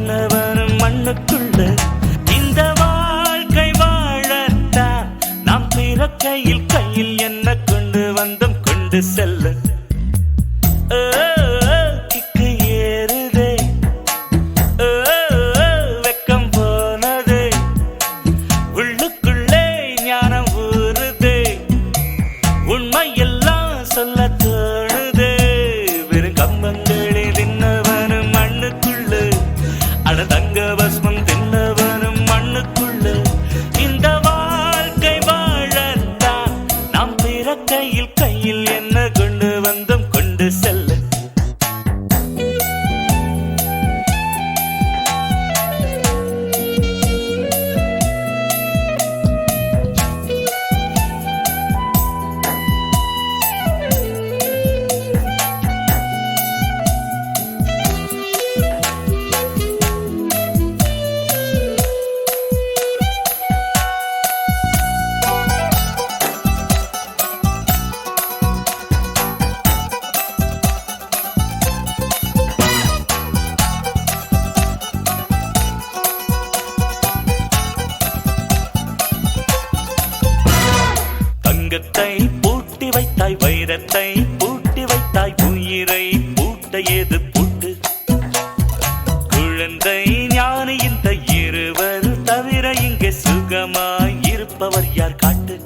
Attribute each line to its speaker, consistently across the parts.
Speaker 1: தின்னவனும் மண்ணுக்குள்ள இந்த வாழ்க்கை வாழத்தான் நாம் பிறக்கையில் கையில் என்ன கொண்டு வந்தோம் கொண்டு செல்ல கிக்கு ஏறுதே வெக்கம் போனதே உள்ளுக்குள்ளே ஞானம் ஊறுதே உண்மை எல்லாம் சொல்ல தோணுதே வெறும் கம்பங்களே தின்னவனும் மண்ணுக்குள்ள அட தங்க பஸ்மம் தின்னவனும் மண்ணுக்குள்ள இந்த வாழ்க்கை வாழத்தான் நாம் பிறக்கையில் கையில் என்ன கொண்டு வந்தோம் கொண்டு செல்ல தங்கத்தை பூட்டி வைத்தாய் வைரத்தை பூட்டி வைத்தாய் உயிரை பூட்ட ஏது பூட்டு குழந்தை ஞானி இந்த இருவர் தவிர இங்கே சுகமாய் இருப்பவர் யார் காட்டு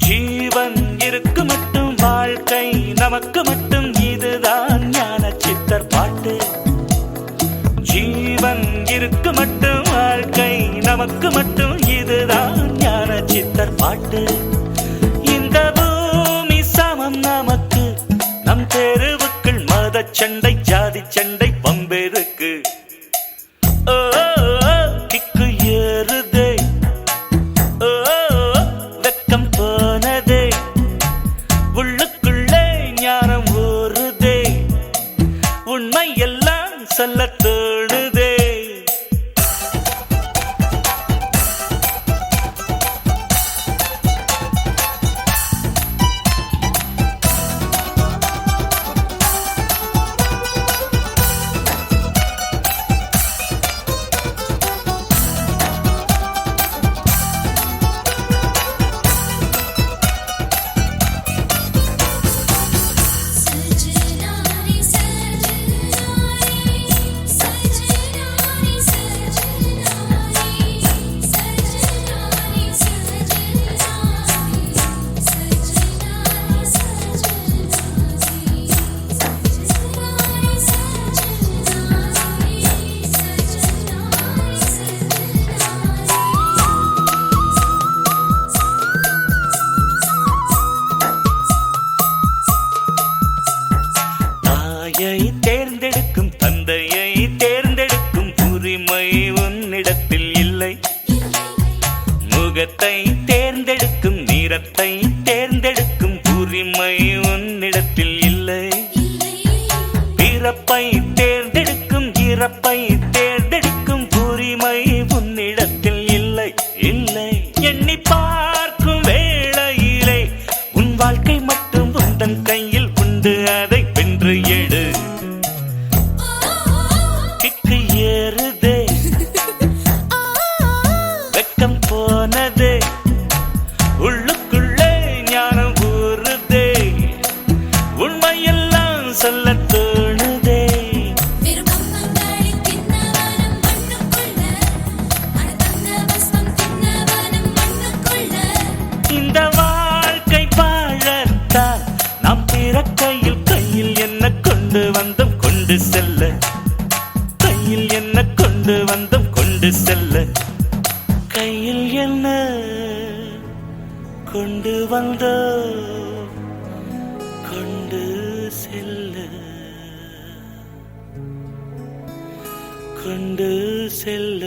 Speaker 1: ஜீவன் இருக்கு மட்டும் வாழ்க்கை நமக்கு மட்டும் இதுதான் ஞான சித்தர் பாட்டு ஜீவன் இருக்கு மட்டும் வாழ்க்கை நமக்கு மட்டும் இதுதான் ஞான சித்தர் பாட்டு இந்த பூமி சமம் நமக்கு நம் தெருவுக்குள் மத சண்டை ஜாதி சண்டை பம்பெருக்கு கிக்கு ஏறுதே வெக்கம் போனதே உள்ளுக்குள்ளே ஞானம் ஊறுதே உண்மை எல்லாம் சொல்ல தோணுதே தேர்ந்தெடுக்கும் தந்தையை தேர்ந்தெடுக்கும் உரிமை உன்னிடத்தில் இல்லை முகத்தை தேர்ந்தெடுக்கும் நிறத்தை தேர்ந்தெடுக்கும் உரிமை உன்னிடத்தில் இல்லை பிறப்பை தேர்ந்தெடுக்கும் இறப்பை தேர்ந்தெடுக்கும் உரிமை உன்னிடத்தில் இல்லை இல்லை எண்ணி பார்க்கும் வேளையிலே உன் வாழ்க்கை மட்டும் உந்தன் கையில் உண்டு அதை வென்று எடு கிக்கு ஏறுதே வெக்கம் போனதே உள்ளுக்குள்ளே ஞானம் ஊறுதே உண்மையெல்லாம் சொல்ல தோணுதே இந்த வாழ்க்கை வாழத்தான் நாம் பிறக்கையில் கையில் என்ன கொண்டு வந்தோம் கொண்டு செல்ல கையில் என்ன கொண்டு வந்தோம் கொண்டு செல்ல கையில் என்ன கொண்டு வந்தோம் கொண்டு செல்ல கொண்டு செல்ல